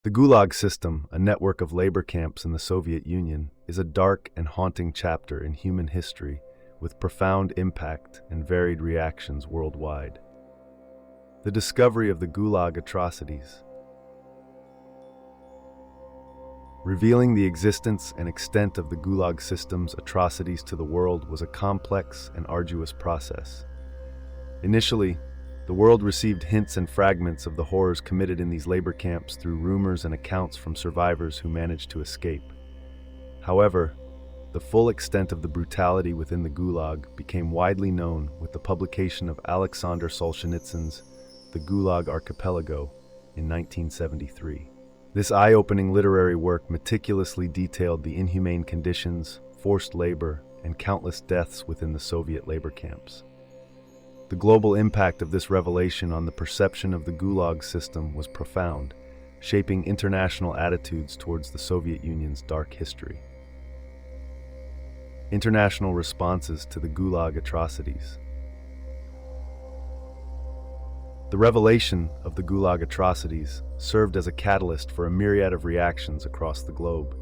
The Gulag system, a network of labor camps in the Soviet Union, is a dark and haunting chapter in human history with profound impact and varied reactions worldwide. The discovery of the Gulag Atrocities. Revealing the existence and extent of the Gulag system's atrocities to the world was a complex and arduous process. Initially, the world received hints and fragments of the horrors committed in these labor camps through rumors and accounts from survivors who managed to escape. However, the full extent of the brutality within the Gulag became widely known with the publication of Alexander Solzhenitsyn's The Gulag Archipelago in 1973. This eye-opening literary work meticulously detailed the inhumane conditions, forced labor, and countless deaths within the Soviet labor camps. The global impact of this revelation on the perception of the Gulag system was profound, shaping international attitudes towards the Soviet Union's dark history. International responses to the Gulag Atrocities. The revelation of the Gulag Atrocities served as a catalyst for a myriad of reactions across the globe.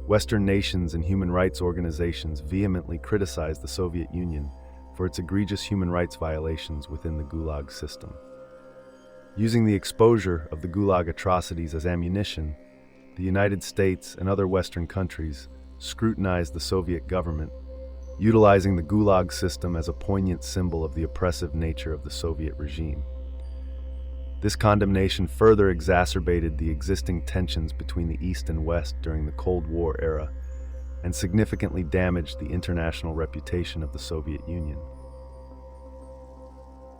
Western nations and human rights organizations vehemently criticized the Soviet Union for its egregious human rights violations within the Gulag system. Using the exposure of the Gulag Atrocities as ammunition, the United States and other Western countries scrutinized the Soviet government, utilizing the Gulag system as a poignant symbol of the oppressive nature of the Soviet regime. This condemnation further exacerbated the existing tensions between the East and West during the Cold War era, and significantly damaged the international reputation of the Soviet Union.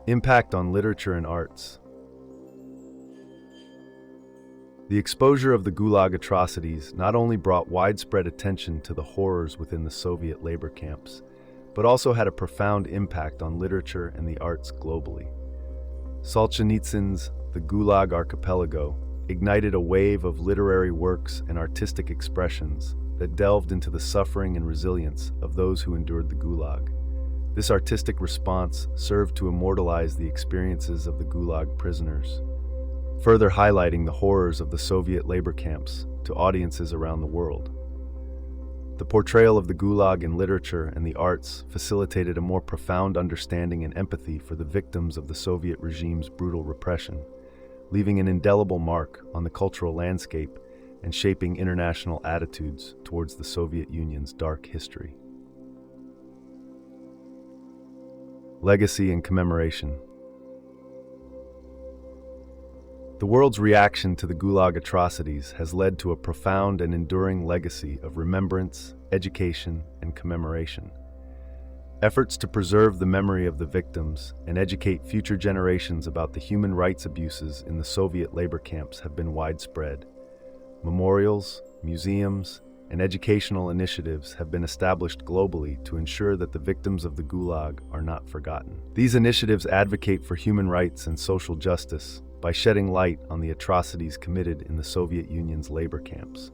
Impact on literature and arts. The exposure of the Gulag Atrocities not only brought widespread attention to the horrors within the Soviet labor camps, but also had a profound impact on literature and the arts globally. Solzhenitsyn's The Gulag Archipelago ignited a wave of literary works and artistic expressions that delved into the suffering and resilience of those who endured the Gulag. This artistic response served to immortalize the experiences of the Gulag prisoners, further highlighting the horrors of the Soviet labor camps to audiences around the world. The portrayal of the Gulag in literature and the arts facilitated a more profound understanding and empathy for the victims of the Soviet regime's brutal repression, leaving an indelible mark on the cultural landscape and shaping international attitudes towards the Soviet Union's dark history. Legacy and commemoration. The world's reaction to the Gulag Atrocities has led to a profound and enduring legacy of remembrance, education, and commemoration. Efforts to preserve the memory of the victims and educate future generations about the human rights abuses in the Soviet labor camps have been widespread. Memorials, museums, and educational initiatives have been established globally to ensure that the victims of the Gulag are not forgotten. These initiatives advocate for human rights and social justice by shedding light on the atrocities committed in the Soviet Union's labor camps.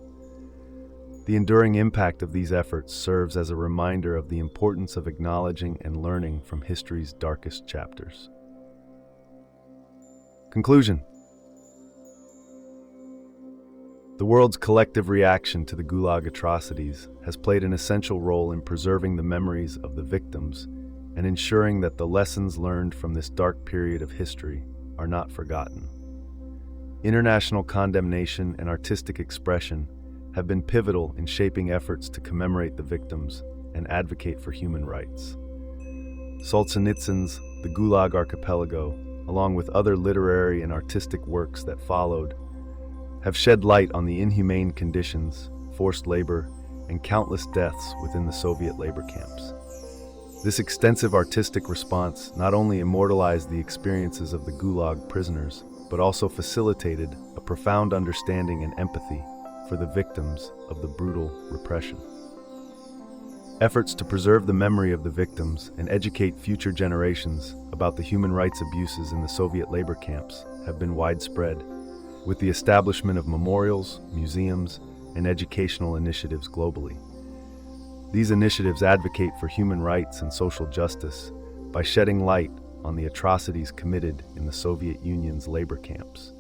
The enduring impact of these efforts serves as a reminder of the importance of acknowledging and learning from history's darkest chapters. Conclusion. The world's collective reaction to the Gulag Atrocities has played an essential role in preserving the memories of the victims and ensuring that the lessons learned from this dark period of history are not forgotten. International condemnation and artistic expression have been pivotal in shaping efforts to commemorate the victims and advocate for human rights. Solzhenitsyn's The Gulag Archipelago, along with other literary and artistic works that followed, have shed light on the inhumane conditions, forced labor, and countless deaths within the Soviet labor camps. This extensive artistic response not only immortalized the experiences of the Gulag prisoners, but also facilitated a profound understanding and empathy for the victims of the brutal repression. Efforts to preserve the memory of the victims and educate future generations about the human rights abuses in the Soviet labor camps have been widespread, with the establishment of memorials, museums, and educational initiatives globally. These initiatives advocate for human rights and social justice by shedding light on the atrocities committed in the Soviet Union's labor camps.